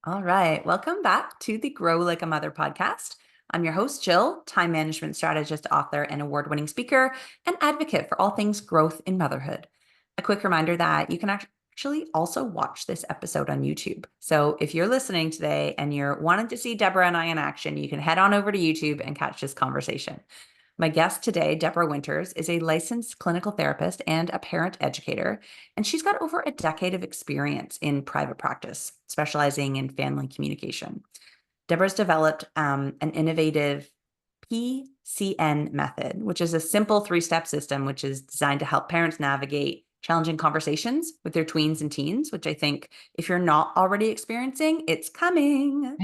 All right. Welcome back to the Grow Like a Mother podcast. I'm your host, Jill, time management strategist, author, and award winning speaker and advocate for all things growth in motherhood. A quick reminder that you can actually also watch this episode on YouTube. So if you're listening today and you're wanting to see Deborah and I in action, you can head on over to YouTube and catch this conversation. My guest today, Deborah Winters, is a licensed clinical therapist and a parent educator, and she's got over a decade of experience in private practice, specializing in family communication. Deborah's developed an innovative PCN method, which is a simple three-step system which is designed to help parents navigate challenging conversations with their tweens and teens, which I think if you're not already experiencing, it's coming.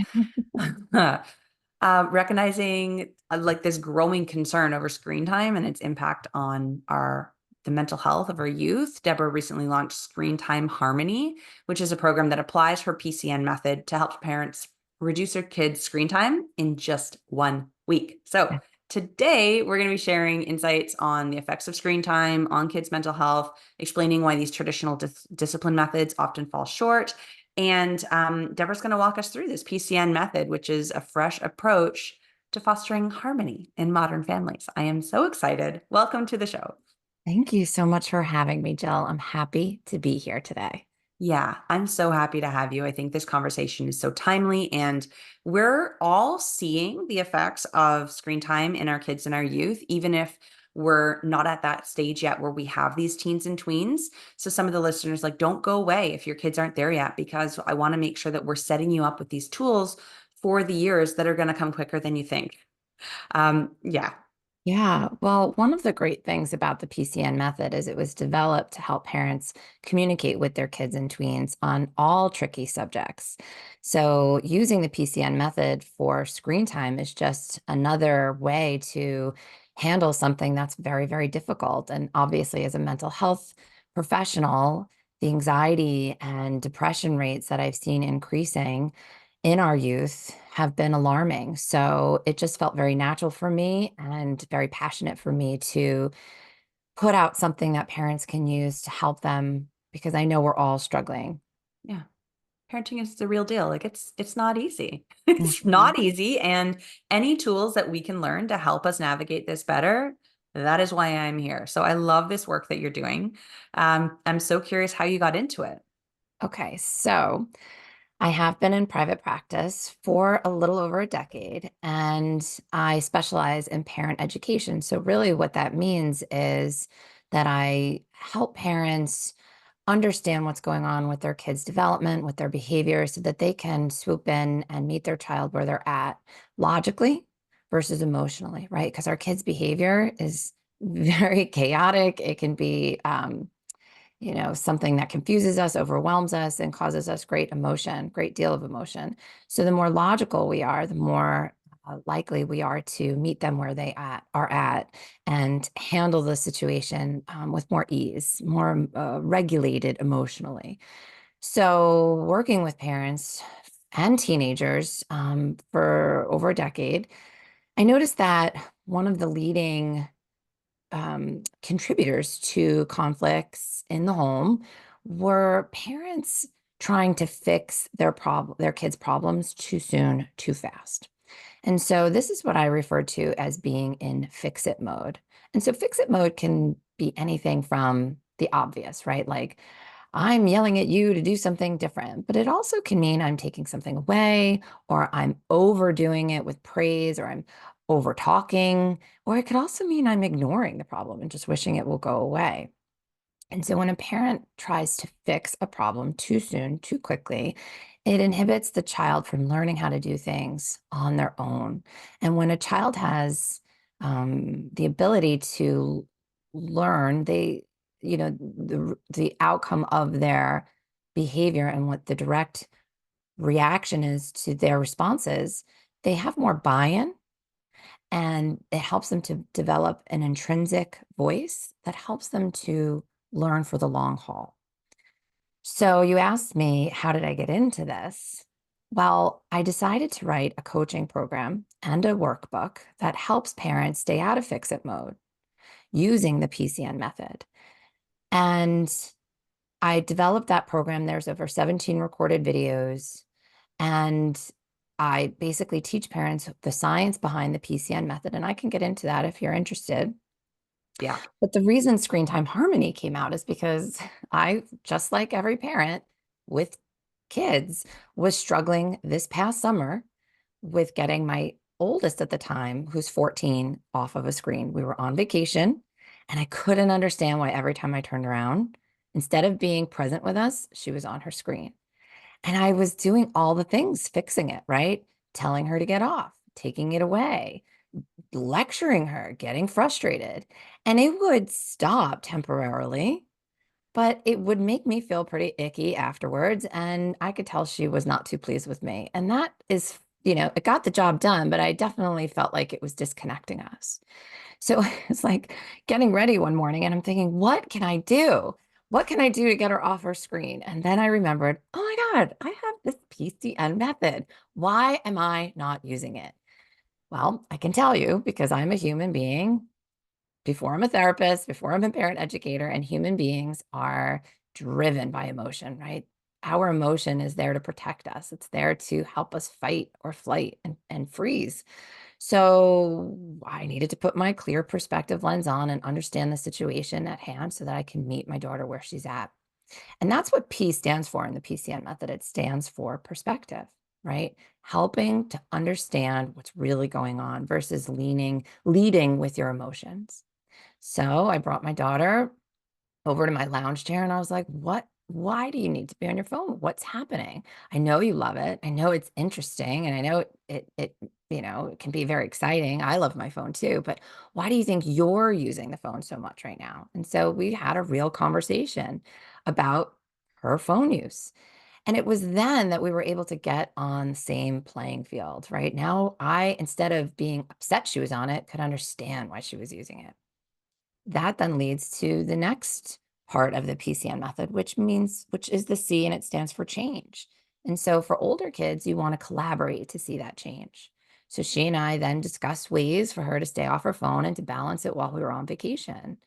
Recognizing like this growing concern over screen time and its impact on the mental health of our youth. Deborah recently launched Screen Time Harmony, which is a program that applies her PCN method to help parents reduce their kids' screen time in just 1 week. So today we're going to be sharing insights on the effects of screen time on kids' mental health, explaining why these traditional discipline methods often fall short, and Deborah's going to walk us through this PCN method, which is a fresh approach to fostering harmony in modern families. I am so excited. Welcome to the show. Thank you so much for having me, Jill. I'm happy to be here today. Yeah, I'm so happy to have you. I think this conversation is so timely, and we're all seeing the effects of screen time in our kids and our youth, even if we're not at that stage yet where we have these teens and tweens. So some of the listeners like, don't go away if your kids aren't there yet, because I want to make sure that we're setting you up with these tools for the years that are going to come quicker than you think. Yeah. Yeah, well, one of the great things about the PCN method is it was developed to help parents communicate with their kids and tweens on all tricky subjects. So, using the PCN method for screen time is just another way to handle something that's very, very difficult. And obviously, as a mental health professional, the anxiety and depression rates that I've seen increasing in our youth have been alarming. So it just felt very natural for me and very passionate for me to put out something that parents can use to help them because I know we're all struggling. Yeah. Parenting is the real deal. Like it's not easy. It's Mhm. not easy. And any tools that we can learn to help us navigate this better, that is why I'm here. So I love this work that you're doing. I'm so curious how you got into it. Okay, so I have been in private practice for a little over a decade, and I specialize in parent education. So, really, what that means is that I help parents understand what's going on with their kids' development, with their behavior, so that they can swoop in and meet their child where they're at logically versus emotionally, right? Because our kids' behavior is very chaotic. It can be, something that confuses us, overwhelms us, and causes us great emotion, great deal of emotion. So the more logical we are, the more likely we are to meet them where are at and handle the situation with more ease, more regulated emotionally. So working with parents and teenagers for over a decade, I noticed that one of the leading contributors to conflicts in the home were parents trying to fix their kids' problems too soon, too fast. And so this is what I refer to as being in fix it mode. And so fix it mode can be anything from the obvious, right? Like I'm yelling at you to do something different, but it also can mean I'm taking something away or I'm overdoing it with praise or I'm over talking, or it could also mean I'm ignoring the problem and just wishing it will go away. And so when a parent tries to fix a problem too soon, too quickly, it inhibits the child from learning how to do things on their own. And when a child has the ability to learn, the outcome of their behavior and what the direct reaction is to their responses, they have more buy-in and it helps them to develop an intrinsic voice that helps them to learn for the long haul. So you asked me, how did I get into this? Well, I decided to write a coaching program and a workbook that helps parents stay out of fix it mode using the PCN method. And I developed that program. There's over 17 recorded videos. And I basically teach parents the science behind the PCN method, and I can get into that if you're interested. Yeah. But the reason screen time harmony came out is because I, just like every parent with kids, was struggling this past summer with getting my oldest at the time, who's 14, off of a screen. We were on vacation, and I couldn't understand why every time I turned around, instead of being present with us, she was on her screen. And I was doing all the things, fixing it, right? Telling her to get off, taking it away, lecturing her, getting frustrated. And it would stop temporarily, but it would make me feel pretty icky afterwards. And I could tell she was not too pleased with me. And that is, it got the job done, but I definitely felt like it was disconnecting us. So it's like getting ready one morning and I'm thinking, what can I do? What can I do to get her off her screen? And then I remembered, oh my God, I have this PCN method. Why am I not using it? Well, I can tell you because I'm a human being before I'm a therapist, before I'm a parent educator, and human beings are driven by emotion, right? Our emotion is there to protect us. It's there to help us fight or flight and freeze. So I needed to put my clear perspective lens on and understand the situation at hand so that I can meet my daughter where she's at. And that's what P stands for in the PCN method. It stands for perspective, right? Helping to understand what's really going on versus leading with your emotions. So I brought my daughter over to my lounge chair and I was like, why do you need to be on your phone? What's happening? I know you love it. I know it's interesting. And I know it can be very exciting. I love my phone too, but why do you think you're using the phone so much right now? And so we had a real conversation about her phone use. And it was then that we were able to get on the same playing field, right? Now I, instead of being upset she was on it, could understand why she was using it. That then leads to the next part of the PCN method, which is the C, and it stands for change. And so for older kids, you want to collaborate to see that change. So she and I then discussed ways for her to stay off her phone and to balance it while we were on vacation.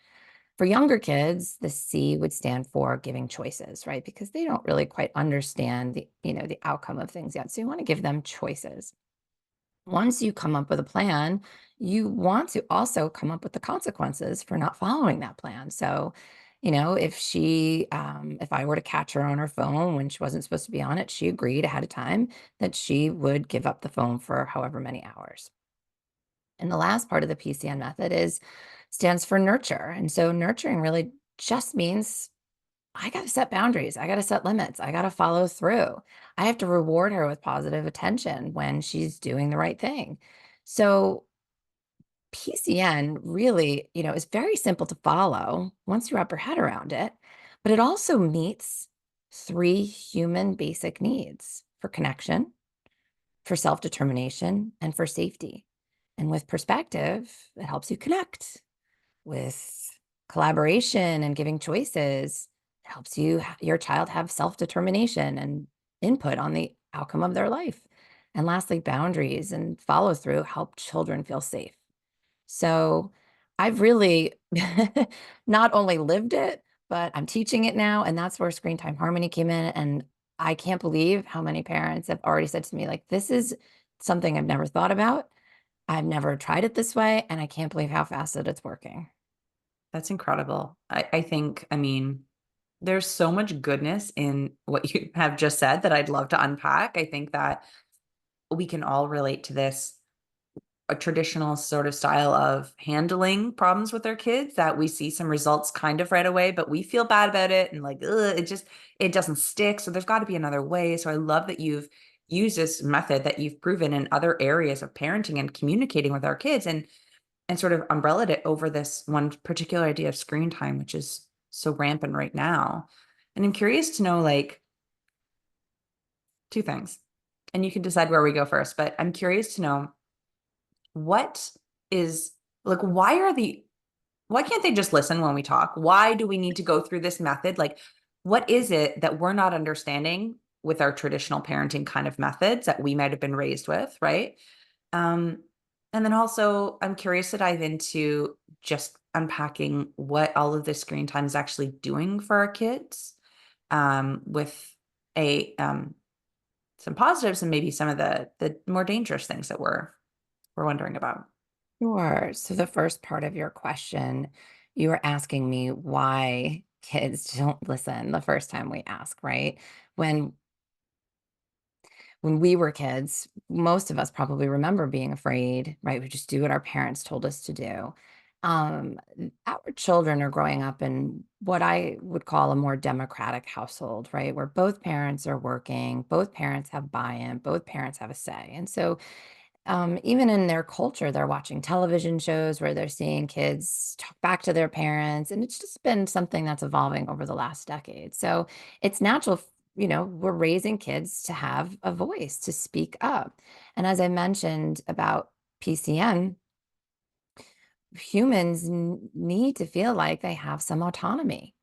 For younger kids, the C would stand for giving choices, right? Because they don't really quite understand the outcome of things yet. So you want to give them choices. Once you come up with a plan, you want to also come up with the consequences for not following that plan. So, if I were to catch her on her phone when she wasn't supposed to be on it, she agreed ahead of time that she would give up the phone for however many hours. And the last part of the PCN method stands for nurture. And so nurturing really just means I got to set boundaries. I got to set limits. I got to follow through. I have to reward her with positive attention when she's doing the right thing. So PCN really, is very simple to follow once you wrap your head around it, but it also meets three human basic needs for connection, for self-determination, and for safety. And with perspective, it helps you connect. With collaboration and giving choices, it helps your child have self-determination and input on the outcome of their life. And lastly, boundaries and follow through help children feel safe. So I've really not only lived it, but I'm teaching it now. And that's where Screen Time Harmony came in. And I can't believe how many parents have already said to me, like, this is something I've never thought about. I've never tried it this way. And I can't believe how fast that it's working. That's incredible. I think, I mean, there's so much goodness in what you have just said that I'd love to unpack. I think that we can all relate to this, a traditional sort of style of handling problems with our kids that we see some results kind of right away, but we feel bad about it and like, ugh, it doesn't stick. So there's got to be another way. So I love that you've used this method that you've proven in other areas of parenting and communicating with our kids and sort of umbrellaed it over this one particular idea of screen time, which is so rampant right now. And I'm curious to know like two things, and you can decide where we go first, but I'm curious to know what is like, why can't they just listen when we talk? Why do we need to go through this method? Like, what is it that we're not understanding with our traditional parenting kind of methods that we might have been raised with, right? Um, and then also, I'm curious to dive into just unpacking what all of this screen time is actually doing for our kids, with a some positives and maybe some of the more dangerous things that we're wondering about. Sure. So the first part of your question, you were asking me why kids don't listen the first time we ask, right? When when we were kids, most of us probably remember being afraid, right? We just do what our parents told us to do. Our children are growing up in what I would call a more democratic household, right? Where both parents are working, both parents have buy-in, both parents have a say. And so even in their culture, they're watching television shows where they're seeing kids talk back to their parents. And it's just been something that's evolving over the last decade. So it's natural, we're raising kids to have a voice, to speak up. And as I mentioned about PCN, humans need to feel like they have some autonomy.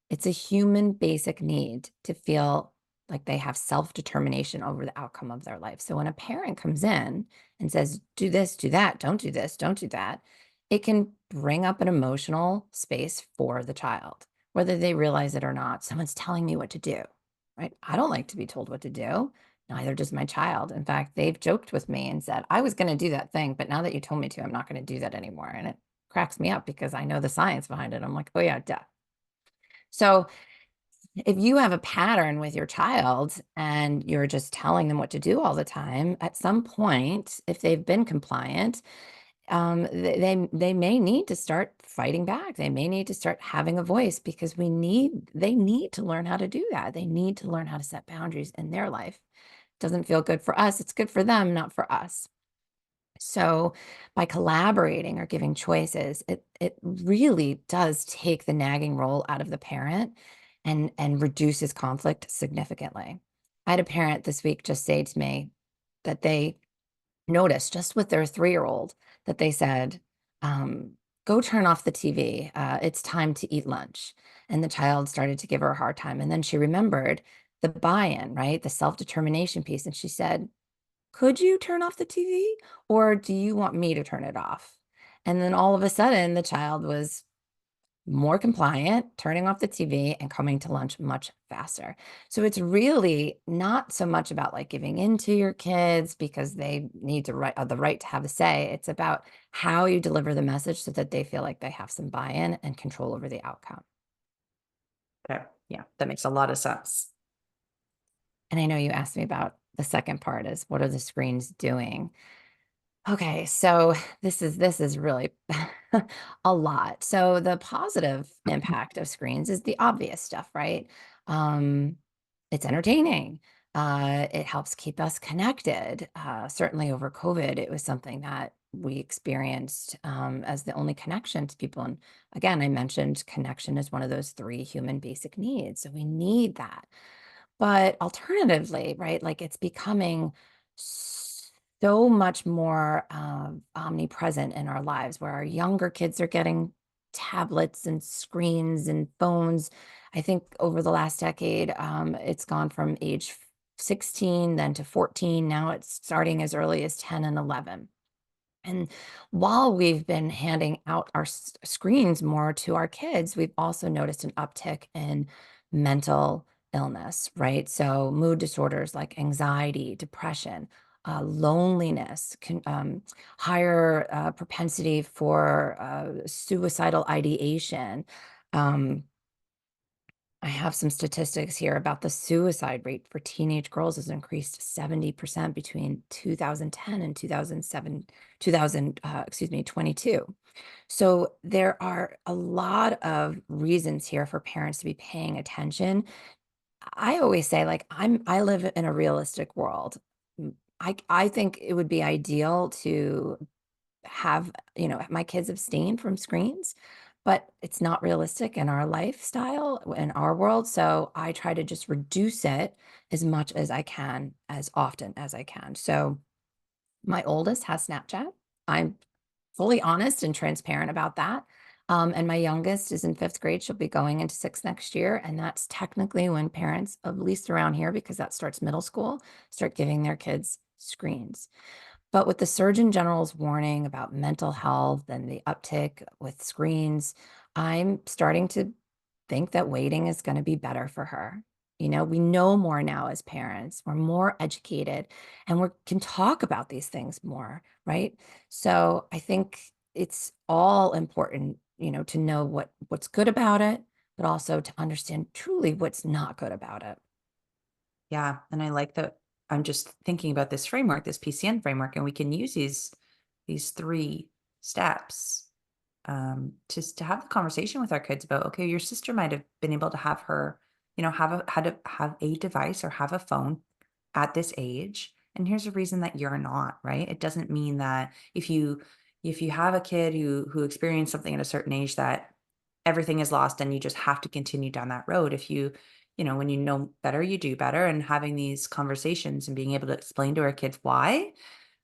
It's a human basic need to feel like they have self-determination over the outcome of their life. So when a parent comes in and says, do this, do that, don't do this, don't do that, it can bring up an emotional space for the child, whether they realize it or not. Someone's telling me what to do, right? I don't like to be told what to do. Neither does my child. In fact, they've joked with me and said, I was going to do that thing, but now that you told me to, I'm not going to do that anymore. And it cracks me up because I know the science behind it. I'm like, oh yeah, duh. So if you have a pattern with your child and you're just telling them what to do all the time, at some point, if they've been compliant, they may need to start fighting back. They may need to start having a voice because they need to learn how to do that. They need to learn how to set boundaries in their life. Doesn't feel good for us. It's good for them, not for us. So by collaborating or giving choices, it really does take the nagging role out of the parent and reduces conflict significantly. I had a parent this week just say to me that they noticed just with their 3-year-old that they said, go turn off the TV. It's time to eat lunch. And the child started to give her a hard time. And then she remembered the buy-in, right? The self-determination piece. And she said, could you turn off the TV or do you want me to turn it off? And then all of a sudden, the child was more compliant, turning off the TV and coming to lunch much faster. So it's really not so much about like giving in to your kids because they need to the right to have a say. It's about how you deliver the message so that they feel like they have some buy-in and control over the outcome. Okay. Yeah, that makes a lot of sense. And I know you asked me about the second part is what are the screens doing? Okay, so this is really a lot. So the positive impact of screens is the obvious stuff, right? Um, it's entertaining. It helps keep us connected. Certainly over COVID, it was something that we experienced as the only connection to people. And again, I mentioned connection is one of those 3 human basic needs. So we need that. But alternatively, right, like it's becoming so much more omnipresent in our lives where our younger kids are getting tablets and screens and phones. I think over the last decade, it's gone from age 16, then to 14. Now it's starting as early as 10 and 11. And while we've been handing out our screens more to our kids, we've also noticed an uptick in mental illness, right? So mood disorders like anxiety, depression, loneliness, higher propensity for suicidal ideation. Um, I have some statistics here about the suicide rate for teenage girls has increased 70% between 2010 and 2007, 2000, excuse me, 22. So there are a lot of reasons here for parents to be paying attention. I always say, like, I live in a realistic world. I think it would be ideal to have, my kids abstain from screens, but it's not realistic in our lifestyle, in our world. So I try to just reduce it as much as I can, as often as I can. So my oldest has Snapchat. I'm fully honest and transparent about that. And my youngest is in 5th grade. She'll be going into 6th next year. And that's technically when parents, at least around here, because that starts middle school, start giving their kids screens. But with the Surgeon General's warning about mental health and the uptick with screens, I'm starting to think that waiting is going to be better for her. We know more now as parents. We're more educated and we can talk about these things more, right? So I think it's all important, to know what's good about it, but also to understand truly what's not good about it. Yeah, and I like that. I'm just thinking about this framework, this PCN framework, and we can use these 3 steps, just to have the conversation with our kids about, okay, your sister might have been able to have her, have a device or have a phone at this age, and here's a reason that you're not, right? It doesn't mean that if you have a kid who experienced something at a certain age that everything is lost and you just have to continue down that road. If when you know better, you do better. And having these conversations and being able to explain to our kids why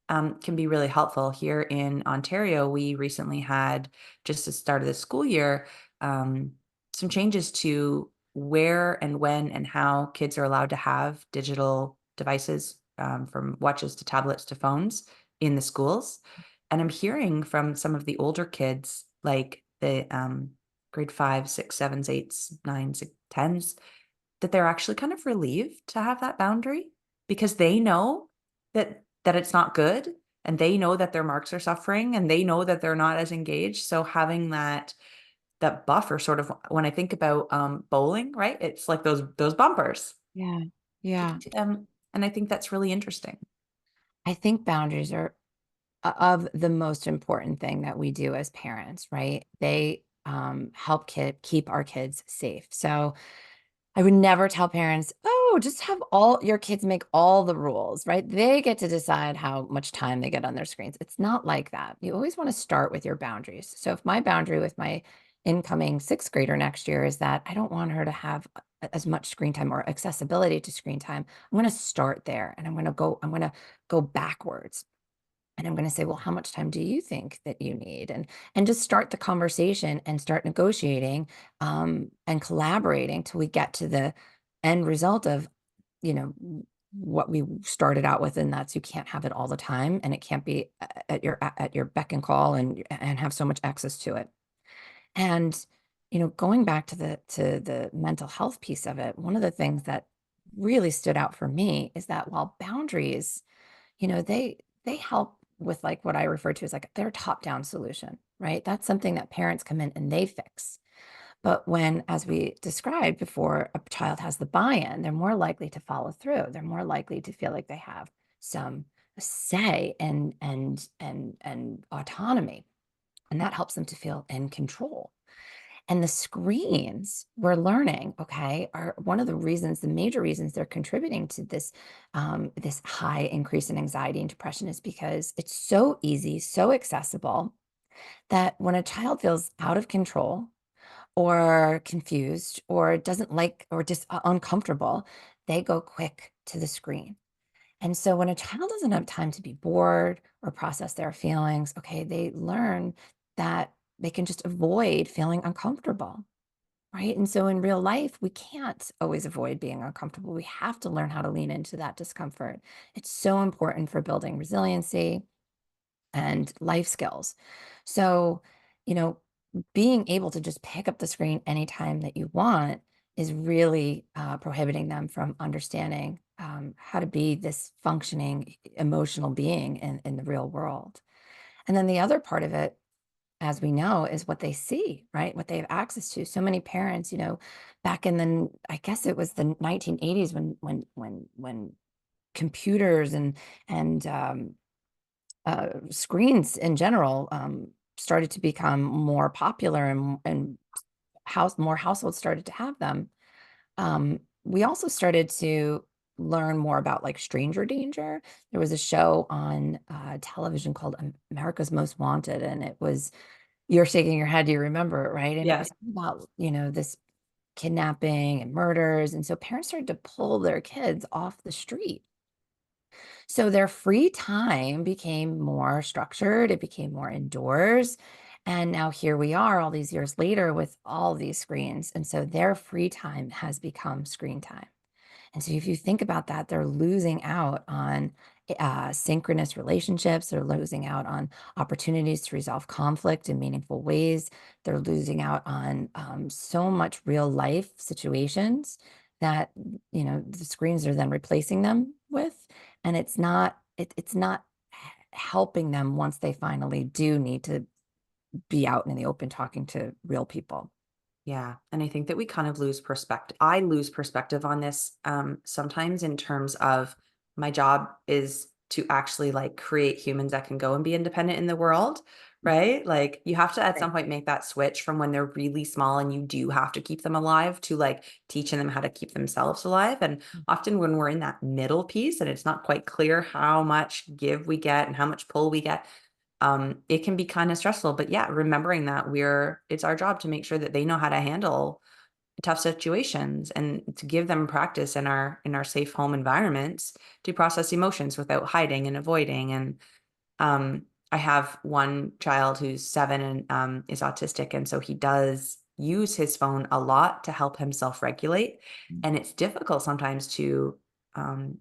can be really helpful. Here in Ontario, we recently had, just the start of the school year, um, some changes to where and when and how kids are allowed to have digital devices, from watches to tablets to phones in the schools. And I'm hearing from some of the older kids, like the grade five, six, sevens, eights, nines, tens, that they're actually kind of relieved to have that boundary because they know that it's not good, and they know that their marks are suffering, and they know that they're not as engaged. So having that buffer, sort of, when I think about bowling, right? It's like those bumpers. Yeah. Give Yeah. it to them. And I think that's really interesting. I think boundaries are of the most important thing that we do as parents, right? They help keep our kids safe. So I would never tell parents, oh, just have all your kids make all the rules, right? They get to decide how much time they get on their screens. It's not like that. You always want to start with your boundaries. So if my boundary with my incoming sixth grader next year is that I don't want her to have as much screen time or accessibility to screen time, I'm going to start there and I'm going to go backwards. And I'm going to say, well, how much time do you think that you need? And just start the conversation and start negotiating and collaborating till we get to the end result of, you know, what we started out with, and that's you can't have it all the time, and it can't be at your beck and call and have so much access to it. And going back to the mental health piece of it, one of the things that really stood out for me is that while boundaries they help with like what I refer to as like their top-down solution, right? That's something that parents come in and they fix. But when, as we described before, a child has the buy-in, they're more likely to follow through. They're more likely to feel like they have some say and autonomy. And that helps them to feel in control. And the screens we're learning, okay, are one of the major reasons they're contributing to this high increase in anxiety and depression is because it's so easy, so accessible that when a child feels out of control or confused or doesn't like or just uncomfortable, they go quick to the screen. And so when a child doesn't have time to be bored or process their feelings, okay, they learn that they can just avoid feeling uncomfortable. Right. And so in real life, we can't always avoid being uncomfortable. We have to learn how to lean into that discomfort. It's so important for building resiliency and life skills. So, you know, being able to just pick up the screen anytime that you want is really prohibiting them from understanding how to be this functioning emotional being in the real world. And then the other part of it, as we know, is what they see, right? What they have access to. So many parents, back in I guess it was the 1980s when computers and screens in general started to become more popular and more households started to have them. We also started to learn more about like stranger danger. There was a show on television called America's Most Wanted, and you're shaking your head, do you remember it, right? And it Yeah. was about, this kidnapping and murders. And so parents started to pull their kids off the street. So their free time became more structured, it became more indoors. And now here we are all these years later with all these screens. And so their free time has become screen time. And so if you think about that, they're losing out on synchronous relationships. They're losing out on opportunities to resolve conflict in meaningful ways. They're losing out on so much real life situations that, the screens are then replacing them with, and it's not helping them once they finally do need to be out in the open talking to real people. Yeah. And I think that we kind of lose perspective. I lose perspective on this sometimes in terms of my job is to actually like create humans that can go and be independent in the world, right? Like you have to at Right. some point make that switch from when they're really small and you do have to keep them alive to like teaching them how to keep themselves alive. And often when we're in that middle piece and it's not quite clear how much give we get and how much pull we get, it can be kind of stressful. But yeah, remembering that it's our job to make sure that they know how to handle tough situations and to give them practice in our safe home environments to process emotions without hiding and avoiding. And I have one child who's 7 and is autistic, and so he does use his phone a lot to help him self-regulate. And it's difficult sometimes to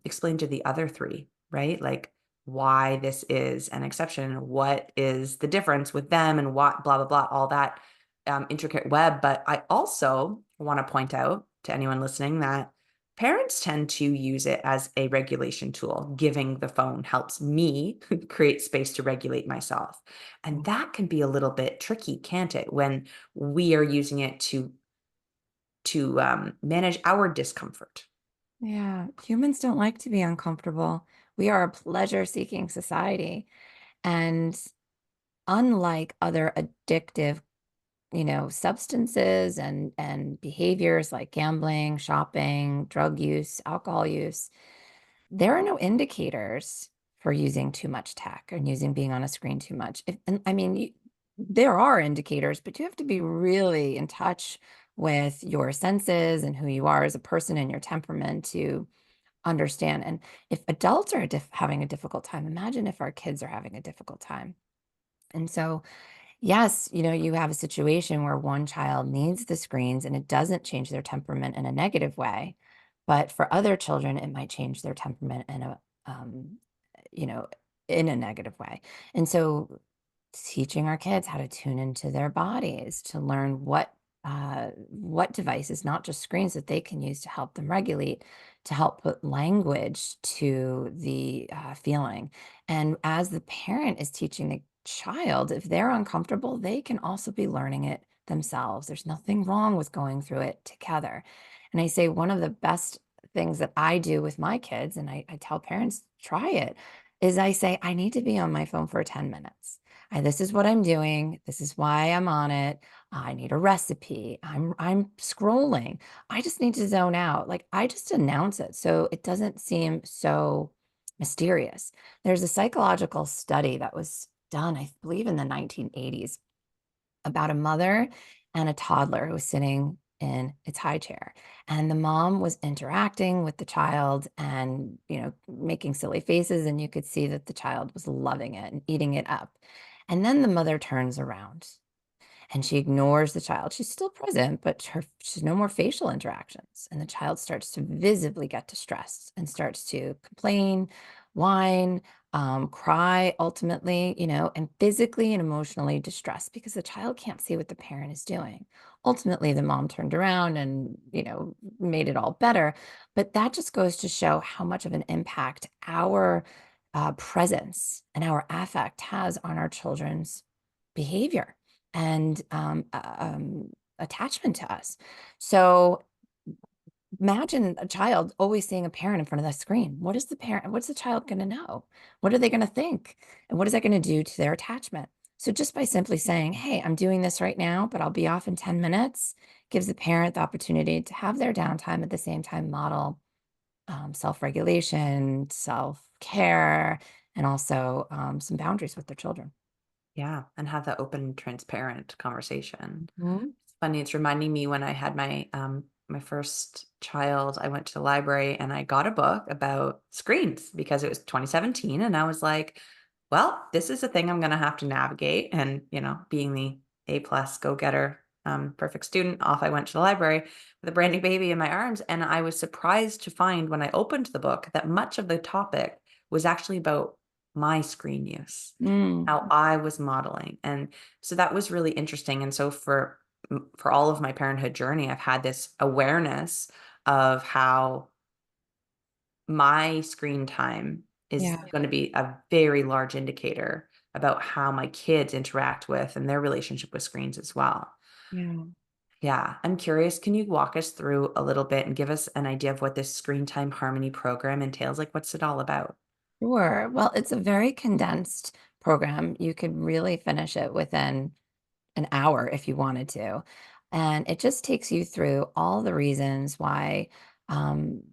explain to the other three, right? Like why this is an exception, what is the difference with them, and what blah blah blah, all that intricate web. But I also want to point out to anyone listening that parents tend to use it as a regulation tool. Giving the phone helps me create space to regulate myself. And that can be a little bit tricky, can't it? When we are using it to manage our discomfort. Yeah, humans don't like to be uncomfortable. We are a pleasure-seeking society, and unlike other addictive, substances and behaviors like gambling, shopping, drug use, alcohol use, there are no indicators for using too much tech and using being on a screen too much. And I mean, there are indicators, but you have to be really in touch with your senses and who you are as a person and your temperament to understand. And if adults are having a difficult time, imagine if our kids are having a difficult time. And so, yes, you have a situation where one child needs the screens and it doesn't change their temperament in a negative way. But for other children, it might change their temperament um, you know, in a negative way. And so teaching our kids how to tune into their bodies, to learn what devices, not just screens, that they can use to help them regulate, to help put language to the feeling. And as the parent is teaching the child, if they're uncomfortable, they can also be learning it themselves. There's nothing wrong with going through it together. And I say one of the best things that I do with my kids, and I tell parents, try it, is I say, I need to be on my phone for 10 minutes. This is what I'm doing. This is why I'm on it. I need a recipe. I'm scrolling. I just need to zone out. Like I just announce it so it doesn't seem so mysterious. There's a psychological study that was done, I believe, in the 1980s about a mother and a toddler who was sitting in its high chair. And the mom was interacting with the child and, making silly faces. And you could see that the child was loving it and eating it up. And then the mother turns around and she ignores the child. She's still present, but she's no more facial interactions. And the child starts to visibly get distressed and starts to complain, whine, cry ultimately, and physically and emotionally distressed because the child can't see what the parent is doing. Ultimately, the mom turned around and, made it all better. But that just goes to show how much of an impact our presence and our affect has on our children's behavior and attachment to us. So imagine a child always seeing a parent in front of that screen. What's the child going to know? What are they going to think? And what is that going to do to their attachment? So just by simply saying, hey, I'm doing this right now, but I'll be off in 10 minutes, gives the parent the opportunity to have their downtime at the same time model self-regulation, self-care, and also some boundaries with their children. Yeah, and have that open, transparent conversation. Mhm. It's funny, it's reminding me when I had my first child, I went to the library and I got a book about screens because it was 2017 and I was like, well, this is a thing I'm gonna have to navigate. And being the A plus go-getter, perfect student, off I went to the library with a brand new baby in my arms. And I was surprised to find when I opened the book that much of the topic was actually about my screen use, Mm. how I was modeling. And so that was really interesting. And so for all of my parenthood journey, I've had this awareness of how my screen time is Yeah. going to be a very large indicator about how my kids interact with and their relationship with screens as well. Yeah. Yeah, I'm curious. Can you walk us through a little bit and give us an idea of what this screen time harmony program entails? Like, what's it all about? Sure. Well, it's a very condensed program. You could really finish it within an hour if you wanted to. And it just takes you through all the reasons why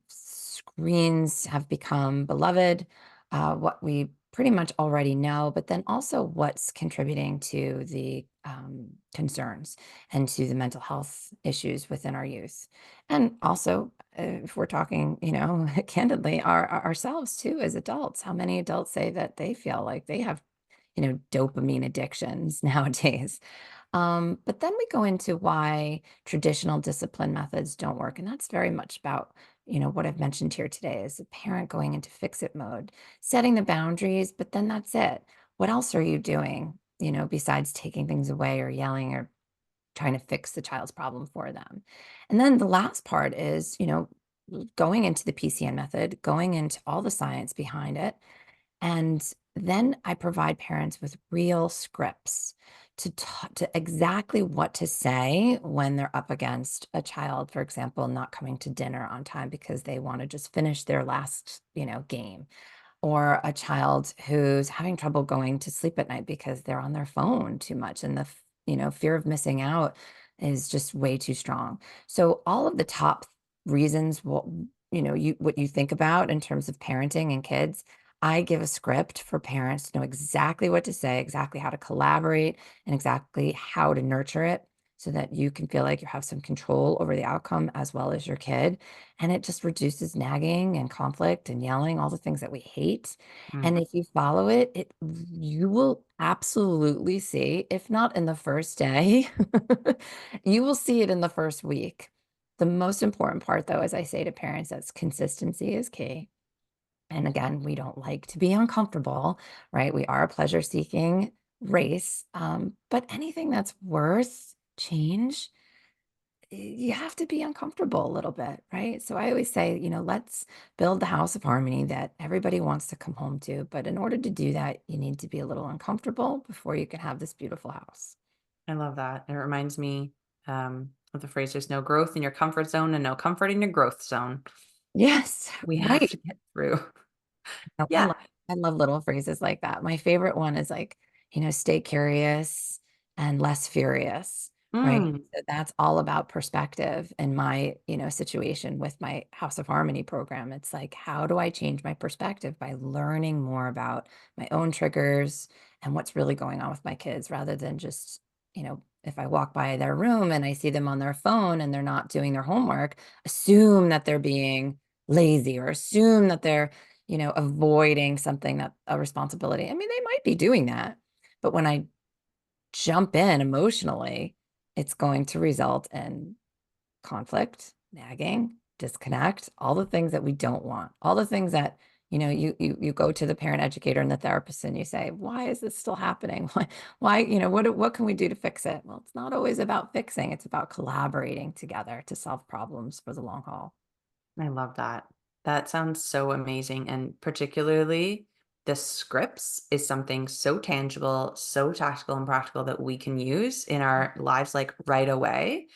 screens have become beloved, what we pretty much already know, but then also what's contributing to the concerns and to the mental health issues within our youth. And also, if we're talking, candidly, ourselves too as adults, how many adults say that they feel like they have, dopamine addictions nowadays? But then we go into why traditional discipline methods don't work. And that's very much about, what I've mentioned here today is a parent going into fix it mode, setting the boundaries, but then that's it. What else are you doing, besides taking things away or yelling or trying to fix the child's problem for them? And then the last part is, going into the PCN method, going into all the science behind it, and then I provide parents with real scripts to talk to exactly what to say when they're up against a child, for example, not coming to dinner on time because they want to just finish their last, game, or a child who's having trouble going to sleep at night because they're on their phone too much and the fear of missing out is just way too strong. So all of the top reasons what you think about in terms of parenting and kids, I give a script for parents to know exactly what to say, exactly how to collaborate, and exactly how to nurture it so that you can feel like you have some control over the outcome as well as your kid. And it just reduces nagging and conflict and yelling, all the things that we hate. Mm, And if you follow it, you will absolutely see, if not in the first day, you will see it in the first week. The most important part, though, as I say to parents, that's consistency is key. And again, we don't like to be uncomfortable, right? We are a pleasure seeking race. But anything that's worth change, you have to be uncomfortable a little bit, right? So I always say, let's build the house of harmony that everybody wants to come home to. But in order to do that, you need to be a little uncomfortable before you can have this beautiful house. I love that. It reminds me of the phrase, there's no growth in your comfort zone and no comfort in your growth zone. Yes, We have right. to get through. No, Yeah. I love little phrases like that. My favorite one is like, stay curious and less furious, right? Mm, So that's all about perspective in my, situation with my House of Harmony program. It's like, how do I change my perspective by learning more about my own triggers and what's really going on with my kids rather than just, if I walk by their room and I see them on their phone and they're not doing their homework, assume that they're being lazy or assume that they're avoiding something that a responsibility. I mean, they might be doing that, but when I jump in emotionally, it's going to result in conflict, nagging, disconnect, all the things that we don't want, all the things that you go to the parent educator and the therapist and you say, why is this still happening? Why, what can we do to fix it? Well, it's not always about fixing, it's about collaborating together to solve problems for the long haul. I love that. That sounds so amazing. And particularly the scripts is something so tangible, so tactical and practical that we can use in our lives like right away.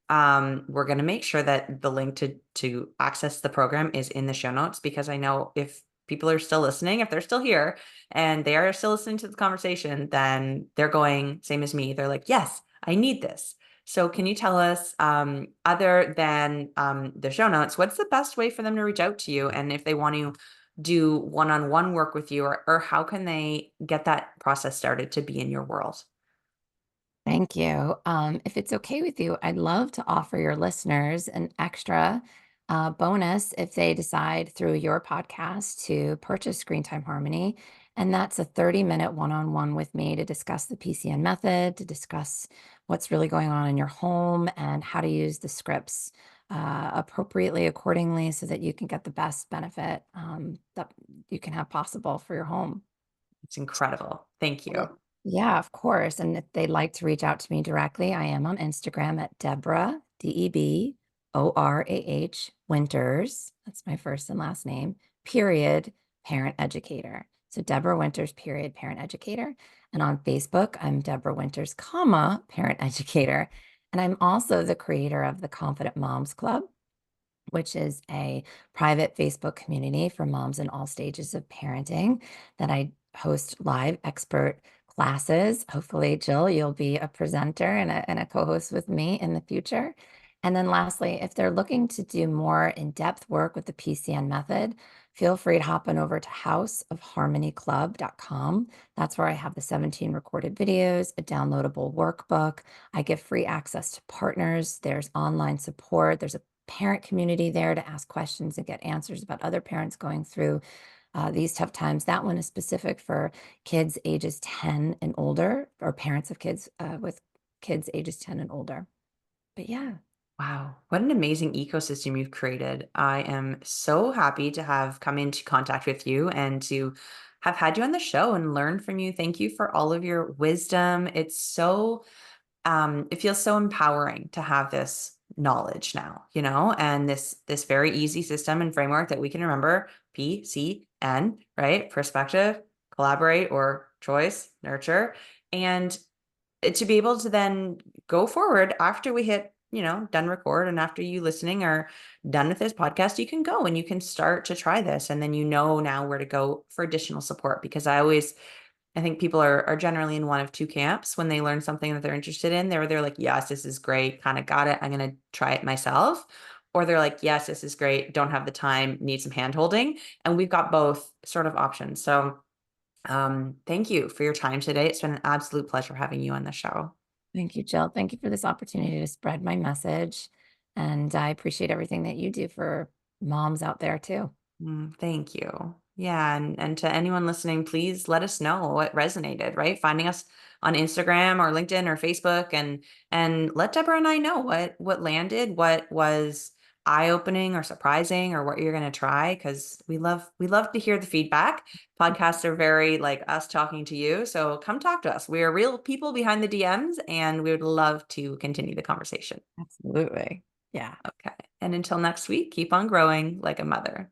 We're going to make sure that the link to access the program is in the show notes because I know if people are still listening, if they're still here and they are still listening to the conversation, then they're going same as me. They're like, yes, I need this. So can you tell us, other than the show notes, what's the best way for them to reach out to you? And if they want to do one-on-one work with you, or how can they get that process started to be in your world? Thank you. If it's okay with you, I'd love to offer your listeners an extra bonus if they decide through your podcast to purchase Screen Time Harmony. And that's a 30-minute one-on-one with me to discuss the PCN method, to discuss what's really going on in your home and how to use the scripts appropriately, accordingly, so that you can get the best benefit that you can have possible for your home. It's incredible. Thank And you. yeah, of course. And if they'd like to reach out to me directly, I am on Instagram at Deborah, Deb. ORAH Winters, that's my first and last name, period, parent educator. So Deborah Winters, period, parent educator. And on Facebook, I'm Deborah Winters, comma, parent educator. And I'm also the creator of the Confident Moms Club, which is a private Facebook community for moms in all stages of parenting that I host live expert classes. Hopefully, Jill, you'll be a presenter and a co-host with me in the future. And then lastly, if they're looking to do more in-depth work with the PCN method, feel free to hop on over to houseofharmonyclub.com. That's where I have the 17 recorded videos, a downloadable workbook. I give free access to partners. There's online support. There's a parent community there to ask questions and get answers about other parents going through these tough times. That one is specific for kids ages 10 and older, or parents of kids with kids ages 10 and older. But yeah. Wow, what an amazing ecosystem you've created. I am so happy to have come into contact with you and to have had you on the show and learn from you. Thank you for all of your wisdom. It feels so empowering to have this knowledge now, and this very easy system and framework that we can remember, PCN, right? Perspective, collaborate, or choice, nurture. And to be able to then go forward after we hit, done record, and after you listening are done with this podcast, you can go and you can start to try this. And then now where to go for additional support. Because I think people are generally in one of two camps when they learn something that they're interested in. They're like, yes, this is great, kind of got it, I'm going to try it myself. Or they're like, yes, this is great, don't have the time, need some hand holding. And we've got both sort of options. So thank you for your time today. It's been an absolute pleasure having you on the show. Thank you, Jill. Thank you for this opportunity to spread my message. And I appreciate everything that you do for moms out there too. Thank you. Yeah, and to anyone listening, please let us know what resonated, right? Finding us on Instagram or LinkedIn or Facebook, and let Deborah and I know what landed, what was eye-opening or surprising, or what you're going to try, because we love to hear the feedback. Podcasts are very like us talking to you, so come talk to us. We are real people behind the DMs, and we would love to continue the conversation. Absolutely. Yeah. Okay. And until next week, keep on growing like a mother.